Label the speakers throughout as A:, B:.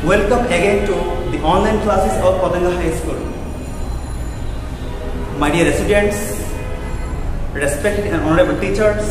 A: Welcome again to the online classes of Padanga High School. My dear students, respected and honorable teachers,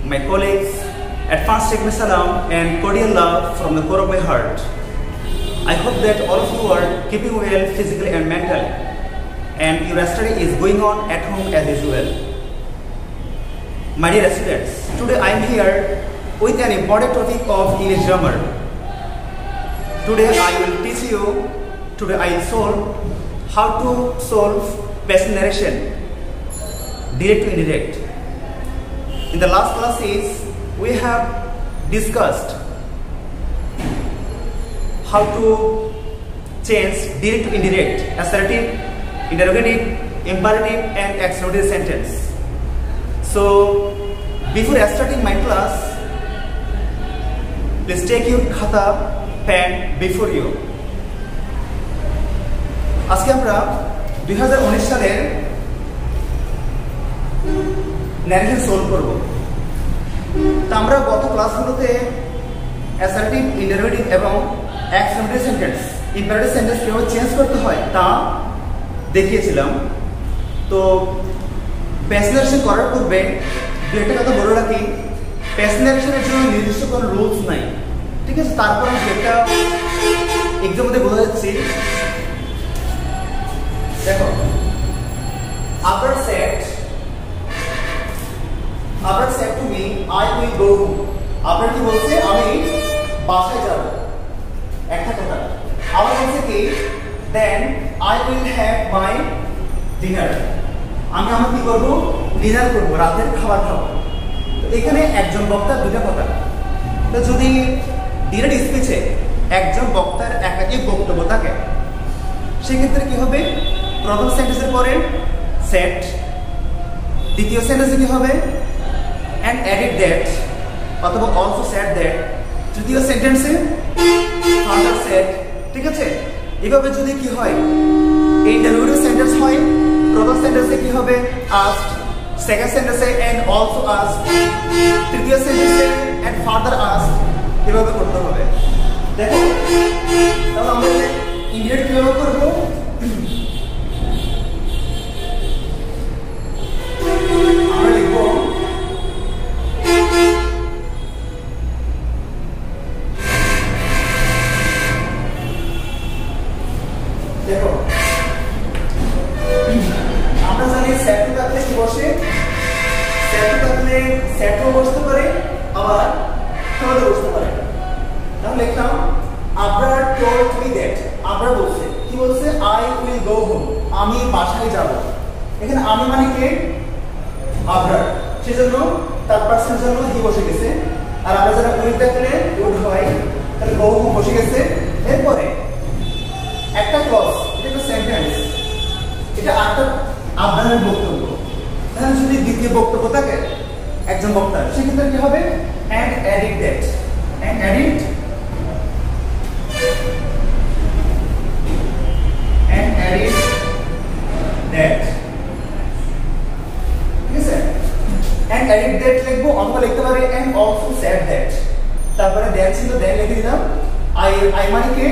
A: my colleagues, advanced take salam and cordial love from the core of my heart. I hope that all of you are keeping well physically and mentally, and your study is going on at home as usual. My dear students, today I am here with an important topic of English grammar. Today I will teach you, I will solve how to solve passive narration, direct to indirect. In the last classes, we have discussed how to change direct to indirect, assertive, interrogative, imperative and external sentence. So, before starting my class, please take your khata pen before you. আজকে আমরা 2019 সালের narration solve করব। তো আমরা গত ক্লাসগুলোতে assertive, interrogative এবং explanatory sentence, imperative sentence কিভাবে চেঞ্জ করতে হয় তা দেখিয়েছিলাম। তো প্যাসিভ ন্যারেশন করার পূর্বে দুইটা কথা বলে রাখি, প্যাসিভ ন্যারেশনের জন্য নির্দিষ্ট কোনো রুলস নাই, ঠিক আছে? তারপর আমি যেটা এক্সাম মধ্যে বোঝা যাচ্ছি, দেখো আবার set to me I will go home. আপনার কি বলছে? আমি বাসায় যাব, একটা কথা। আবার বলছে কি? Then I will have my dinner. আমি আমার কি করবো? ডিনার করবো, রাতের খাবার খাবো। তো এখানে একজন বক্তার দুটা কথা। তো যদি ডিরেক্ট স্পিচে একজন বক্তার একাধিক বক্তব্য থাকে, সেক্ষেত্রে কি হবে? প্রথম সেন্টেন্সের পরে সেট, দ্বিতীয় সেন্টেন্সে কি হবে? and added that অথবা also said that, তৃতীয় সেন্টেন্সে further said, ঠিক আছে? এইভাবে যদি কি হয়, ইন্টারোগেটিভ সেন্টেন্স হয়, প্রথম সেন্টেন্সে কি হবে? asked, সেকেন্ড সেন্টেন্সে and also asked, তৃতীয় সেন্টেন্সে and further asked, এভাবে করতে হবে। দেখো তাহলে আমরা ইন্ডিরেক্ট কিভাবে করব? আমরা লিখব দেখো আমরা জানি সেট থাকলে কি বসে? সেট থাকলে সেটও বসতে পারে, আবার থাকলেও বসতে পারে। তাহলে লিখলাম Abrar told me that, Abrar বলছে, কি বলছে? I will go home, আমি বাসায় যাব। এখানে আমি মানে কে? আবরার, সেজন্য তার পার্সনের জন্য হি বসে গেছে। আর আমরা যারা উইল থাকলে উড হয়, তাহলে go home বসে গেছে। এরপরে একটা ক্লজ, এটা একটা সেন্টেন্স, এটা একটা আবরারের বক্তব্য। তাহলে যদি দ্বিতীয় বক্তব্য থাকে একজন বক্তার, সেক্ষেত্রে কি হবে? and added that, and added that, ঠিক আছে? and added that লিখবো, অথবা লিখতে পারে and also said that। তারপরে দেন ছিল, দেন লিখে দিলাম। আই মানে কে?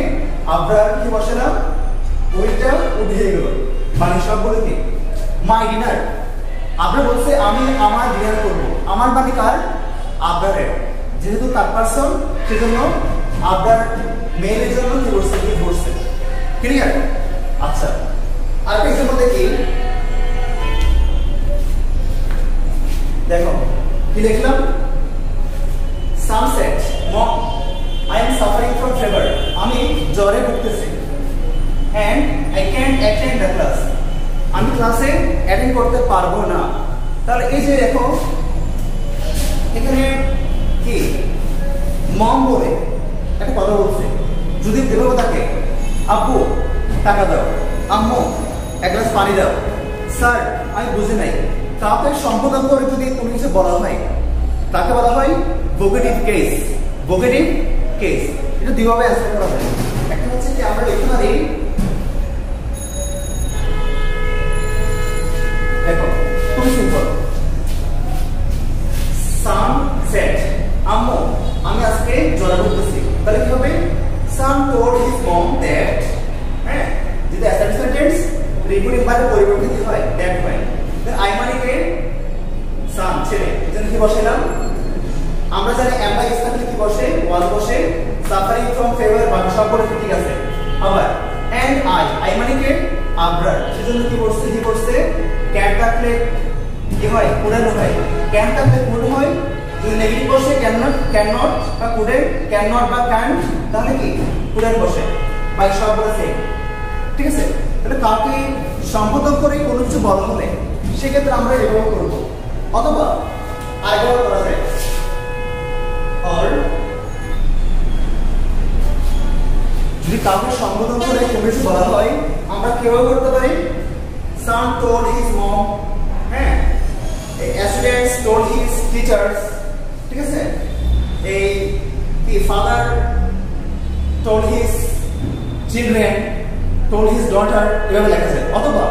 A: আবরার, কি বসালাম? ওইটা উঠে গেল, মানে সবগুলো কি? My dinner. আবরার বলছে আমি আমার ডিনার করব, আমার মানে কার? আবরারের। যেহেতু তার পারসন, সেজন্য আবরার মেইলের জন্য কি বলছে? কি বলছে? ক্লিয়ার? আচ্ছা, আর এর মধ্যে কি দেখো, কি লিখলাম? Sunset, mom I am suffering from fever, আমি জ্বরে ভুগতেছি। and I can't attend the class, আমি ক্লাসে অ্যাটেন্ড করতে পারবো না। তাহলে এই যে দেখো এখানে কি মম বলে একটা কথা বলছে, যদি এভাবে থাকে, আব্বু টাকা দাও, আম্মু এক গ্লাস পানি দাও, স্যার আমি বুঝি নাই, কাউকে সম্বোধন করে যদি কোনো কিছু বলা হয়, তাকে বলা হয় ভোকেটিভ কেস। ভোকেটিভ কেস, এটা দুইভাবে অ্যান্সার করা হয়। একটা হচ্ছে কি আমরা লিখতে পারি, দেখো খুব সিম্পল, সানসেট, আম্মু আমি আজকে জ্বরে ভুগতেছি। তাহলে কি হবে? সান রিপোর্টিং ভার্বের পরিবর্তে কি হয় দ্যাট হয় দেন আই মানে কে সান ছেলে এজন্য কি বসাইলাম আমরা জানি am by is থাকলে কি বসে was বসে suffering from fever বাকি সব পড়ে ঠিক আছে আবার and I মানে কে আবরার সেজন্য কি বসছে ক্যান থাকলে কি হয় কুডেন হয় ক্যান থাকলে কুড হয় যদি নেগেটিভ বসে ক্যান নট বা কুডেন ক্যান নট বা ক্যান তাহলে কি কুডেন বসে বাকি সব বসে ঠিক আছে তাহলে কাকে সম্বোধন করে কোনো কিছু বলা হলে সেক্ষেত্রে আমরা এভাবে করব অথবা আরেকবার করা যায় or যদি কাউকে সম্বোধন করে কোনো কিছু বলা হয় আমরা কিভাবে করতে পারি son told his mom হ্যাঁ students told his teachers ঠিক আছে এই কি father told his children told his daughter এভাবে লেখা যায় অথবা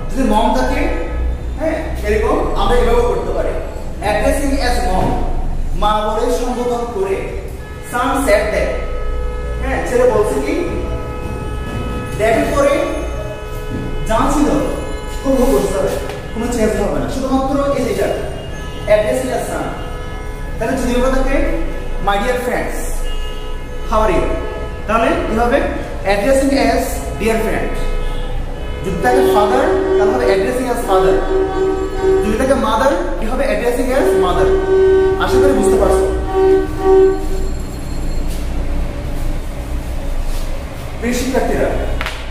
A: যদি মম থাকে হ্যাঁ এরকম আমরা এভাবে করতে পারি addressing as mom মা বলে সম্বোধন করে son said that হ্যাঁ ছেলে বলছে কি that পরে যা ছিল খুব বুঝতে হবে কোনো চেঞ্জ হবে না শুধুমাত্র এই যেটা addressing as son তাহলে যদি এভাবে থাকে my dear friends how are you তাহলে কি হবে addressing as dear friend যদি থাকে father তাহলে হবে addressing as father যদি থাকে mother কি হবে addressing as mother আশা করি বুঝতে পারছো প্রিয় শিক্ষার্থীরা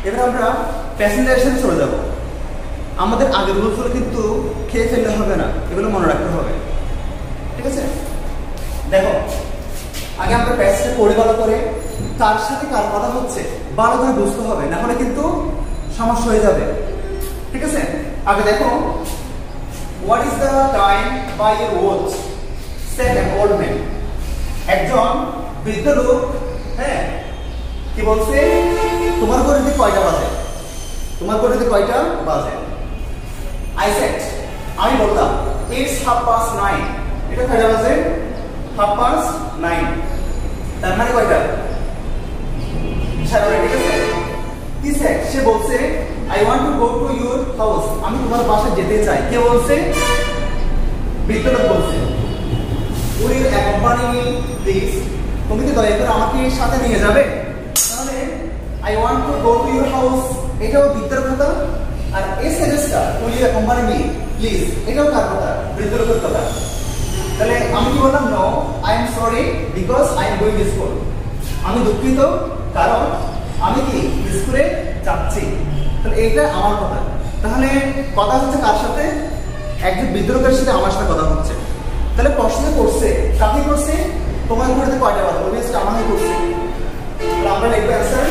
A: এবার আমরা প্যাসেঞ্জারের চলে যাব আমাদের আগের রুলসগুলো কিন্তু খেয়ে ফেললে হবে না এগুলো মনে রাখতে হবে ঠিক আছে দেখো আগে আমরা প্যাসেজটা পড়ে ভালো করে তার সাথে কার কথা হচ্ছে ভালো করে বুঝতে হবে না হলে কিন্তু সমস্যা হয়ে যাবে ঠিক আছে আগে দেখো what is the time by your watch said an old man একজন বৃদ্ধ লোক হ্যাঁ কি বলছে তোমার ঘড়িতে কয়টা বাজে তোমার ঘড়িতে কয়টা বাজে I said আমি বললাম it's 9:30 এটা কয়টা বাজে 9:30 তার মানে কয়টা সাড়ে ঠিক আছে কি said সে বলছে I want to go to your house আমি তোমার বাসায় যেতে চাই কে বলছে বৃদ্ধ লোক বলছে Will you accompany me please তুমি কি দয়া করে আমাকে সাথে নিয়ে যাবে তাহলে I want to go to your house এটাও বৃদ্ধের কথা আর এই সেন্টেন্সটা will you accompany me please এটাও কার কথা বৃদ্ধ লোকের কথা তাহলে আমি কি বললাম no I am sorry because I am going to school আমি দুঃখিত কারণ আমি কি স্কুলে যাচ্ছি তাহলে এটা আমার কথা তাহলে কথা হচ্ছে কার সাথে একজন বৃদ্ধ লোকের সাথে আমার সাথে কথা হচ্ছে তাহলে প্রশ্নে করছে কাকে করছে তোমার ঘড়িতে কয়টা বাজে অবভিয়াসলি আমাকে করছে তাহলে আমরা লিখব অ্যানসার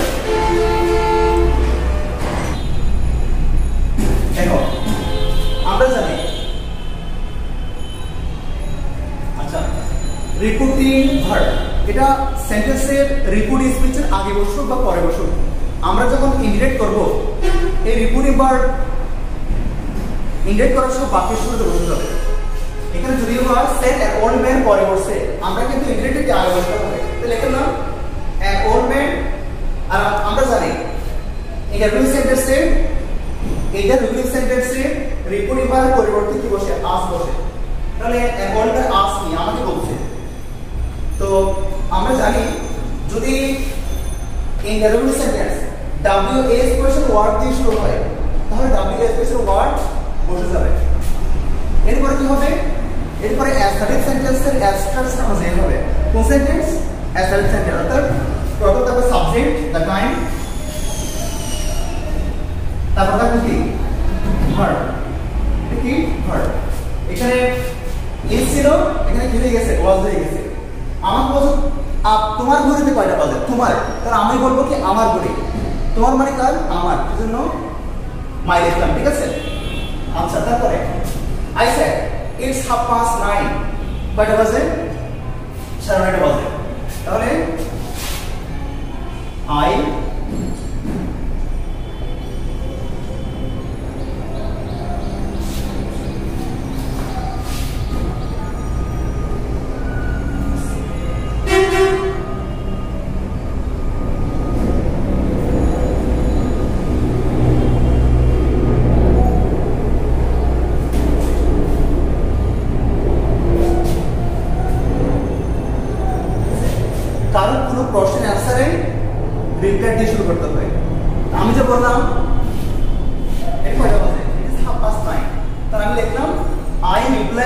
A: দেখো আমরা জানি আচ্ছা রিপোর্টিং ভার্ব এটা সেন্টেন্সের রিপোর্ট স্পিচের আগে বসুক বা পরে বসুক আমরা যখন ইন্ডিকেট করব এই রিপোর্টিং ভার্ব ইন্ডিকেট করার সব বাক্যের শুরুতে বসতে হবে এখানে যদিও বা সেড an old man পরে বসে আমরা কিন্তু ইন্ডিকেটকে আগে বসতে হবে তাহলে লিখলাম an old man আর আমরা জানি এটা রুল সেন্টেন্সে রিপোর্টিং ভার্বের পরিবর্তে কি বসে আস বসে তাহলে an old man asked me আমাকে বলছে তো আমরা জানি যদি interview sentence WS question word দিয়ে শুরু হয় তাহলে WS কোশ্চেন ওয়ার্ড বসে যাবে এরপরে কি হবে এরপরে অ্যাসার্টিভ সেন্টেন্সের অ্যাস্ট্রাস আমাদের এই হবে কোন সেন্টেন্স অ্যাসার্টিভ সেন্টেন্স অর্থাৎ প্রথমে থাকবে সাবজেক্ট দ্য টাইম তারপর থাকবে কি ভার্ব কি ভার্ব এখানে ইজ ছিল এখানে কি হয়ে গেছে ওয়াজ হয়ে গেছে আমার বলছো তোমার ঘড়িতে কয়টা বাজে তোমার তাহলে আমি বলবো কি আমার ঘড়ি তোমার মানে কার আমার এজন্য মাই লিখলাম ঠিক আছে আচ্ছা তারপরে I said it's 9:30 কয়টা বাজে 9:30 বাজে তাহলে I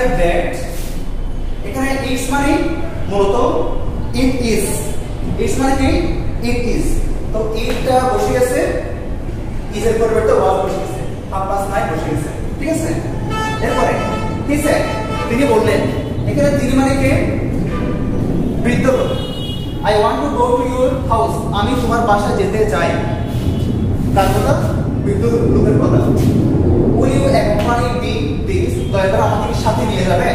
A: লাইক দ্যাট এখানে ইটস মানে মূলত ইট ইজ ইটস মানে কি ইট ইজ তো ইটটা বসে গেছে ইজ এর পরিবর্তে ওয়াজ বসে গেছে হাফ পাস নাই বসে গেছে ঠিক আছে এরপরে কি স্যার তিনি বললেন এখানে তিনি মানে কে বৃদ্ধ লোক I want to go to your house আমি তোমার বাসায় যেতে চাই তার কথা বৃদ্ধ লোকের কথা will you accompany me please দয়া করে আমাকে কি সাথে নিয়ে যাবে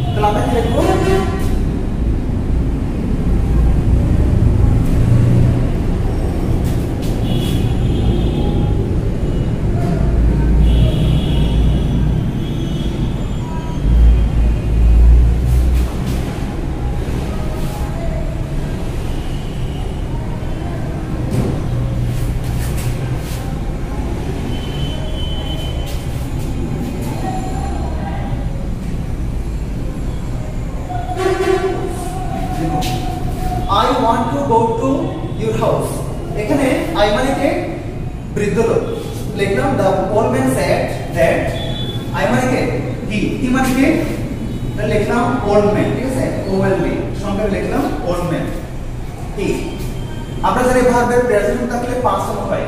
A: তাহলে আমরা কি লিখবো I want to go to your house এখানে I মানে কে বৃদ্ধ লোক লিখলাম the old man said that I মানে কে he মানে কে তাহলে লিখলাম old man ঠিক আছে old man সংক্ষেপে লিখলাম old man he আমরা জানি ভার্বের প্রেজেন্ট থাকলে পাস্ট ফর্ম হয়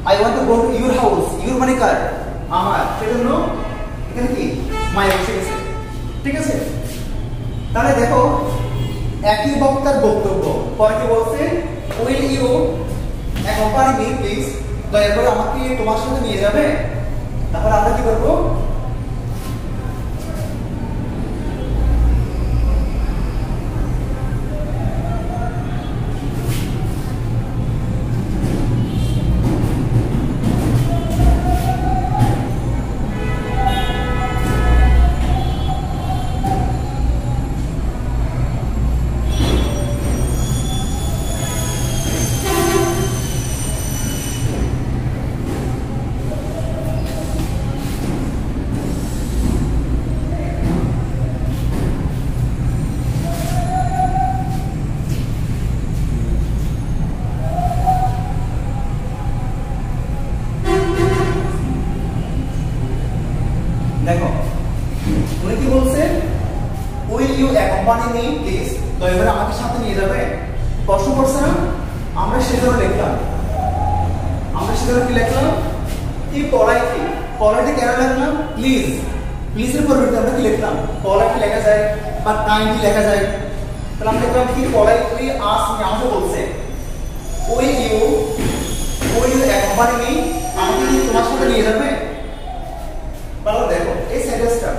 A: I want to go to your house your মানে কার আমার সেজন্য এখানে কি my বসে গেছে ঠিক আছে তাহলে দেখো একই বক্তার বক্তব্য পরে কি বলছে will you accompany me please দয়া করে আমাকে তোমার সাথে নিয়ে যাবে তাহলে আমরা কি করব দেখো উনি কি বলছে will you accompany me please দয়া করে আমাকে সাথে নিয়ে যাবে প্রশ্ন করছে না আমরা সেজন্য লিখলাম কি লিখলাম কি পলাইটলি কেন লিখলাম প্লিজ এর পরিবর্তে আমরা কি লিখলাম পলাইটলি লেখা যায় বা কাইন্ডলি লেখা যায় তাহলে আমরা লিখলাম কি পলাইটলি আস্ক মি আমাকে বলছে উইল ইউ অ্যাকম্পানি মি আমাকে কি তোমার সাথে নিয়ে যাবে তাহলে দেখো এই সেন্টেন্সটা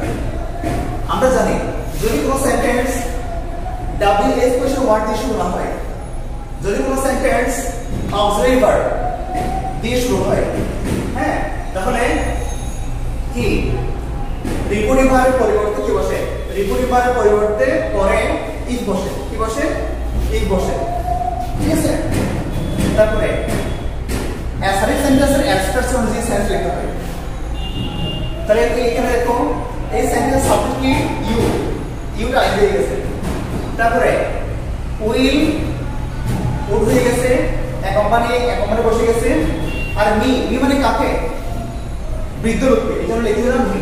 A: আমরা জানি যদি কোনো সেন্টেন্স WH কোশ্চেন ওয়ার্ড দিয়ে শুরু না হয় যদি কোনো সেন্টেন্স অক্সিলারি ভার্ব দিয়ে শুরু হয় হ্যাঁ তাহলে কি রিপোর্টিভ ভার্বের পরিবর্তে কি বসে রিপোর্টিভ ভার্বের পরিবর্তে পরে ইজ বসে কি বসে ইজ বসে ঠিক আছে তারপরে অ্যাসারিক সেন্টেন্সের এক্সপ্রেশন অনুযায়ী সেন্স লিখতে হয় তাহলে এখানে দেখো এই সেন্টেন্স সাবজেক্ট কি ইউটা আই হয়ে গেছে তারপরে উইল উড হয়ে গেছে অ্যাকম্পানি বসে গেছে আর মি মানে কাকে বৃদ্ধ লোককে এজন্য লিখে দিলাম মি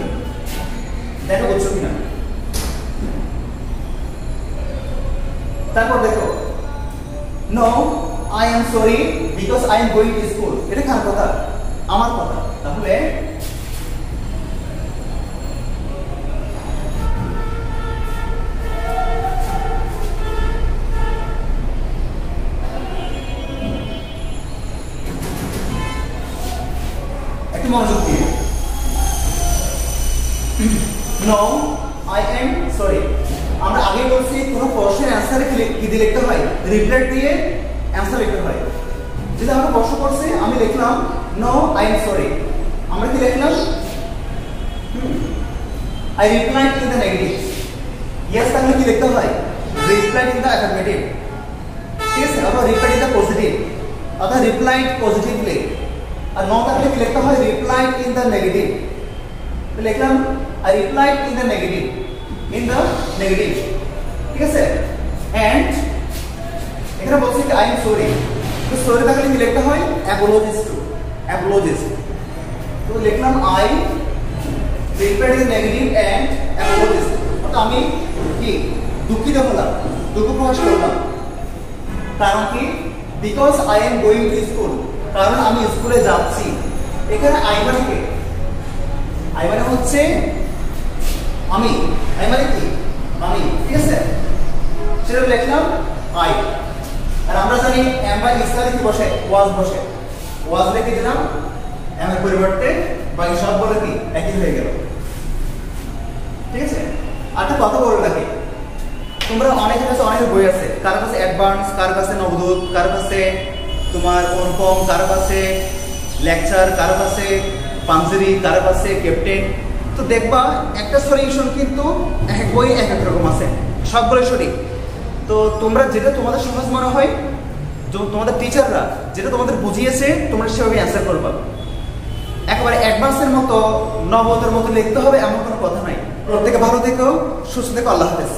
A: দেখো বুঝছো কিনা তারপর দেখো no I am sorry because I am going to school এটা কার কথা আমার কথা তাহলে মনোযোগ দিয়ে নো আই এম সরি আমরা আগে বলছি কোন প্রশ্নের অ্যানসারে কি দিয়ে লিখতে হয় রিপ্লাই দিয়ে অ্যানসার লিখতে হয় যদি আমরা প্রশ্ন করছি আমি লিখলাম নো আই এম সরি আমরা কি লিখলাম I replied in the negative yes তাহলে কি লিখতে হয় রিপ্লাইড ইন দ্য অ্যাফার্মেটিভ ঠিক আছে অথবা রিপ্লাইড ইন দ্য পজিটিভ অথবা রিপ্লাইড পজিটিভলি আর নো থাকলে কি লিখতে হয় রিপ্লাইড ইন দ্য নেগেটিভ তো লিখলাম I replied in the negative ঠিক আছে এন্ড এখানে বলছি যে আই এম সরি তো সরি থাকলে কি লিখতে হয় অ্যাপোলজিস তো লিখলাম I reply is negative and apologies, অর্থাৎ আমি কি দুঃখিত হলাম, দুঃখ প্রকাশ করলাম। কারণ কি? Because I am going to school, কারণ আমি স্কুলে যাচ্ছি। এখানে আই মানে কি? আই মানে হচ্ছে আমি, আই মানে কি? আমি, ঠিক আছে? সেটা লিখলাম আই। আর আমরা জানি এম বা ইজ কালে কি বসে? ওয়াজ বসে। ওয়াজ লিখে দিলাম, এম এর পরিবর্তে বাকি সব বলে কি একই হয়ে গেল, ঠিক আছে? আর একটা কথা বলে রাখি, তোমরা অনেকের কাছে অনেক বই আছে, কার কাছে অ্যাডভান্স, কার কাছে নবদূত, কার কাছে তোমার অনুপম, কার কাছে লেকচার, কার কাছে পাঞ্জেরি, কার কাছে ক্যাপ্টেন। তো দেখবা একটা সলিউশন কিন্তু এক বই এক এক রকম আছে, সবগুলো সঠিক। তো তোমরা যেটা তোমাদের সহজ মনে হয়, তোমাদের টিচাররা যেটা তোমাদের বুঝিয়েছে তোমরা সেভাবে অ্যান্সার করবা। একেবারে অ্যাডভান্সের মতো নবতের মতো লিখতে হবে এমন কোনো কথা নাই। প্রত্যেকে ভালো থেকো, সুস্থ থেকো, আল্লাহ হাফেজ।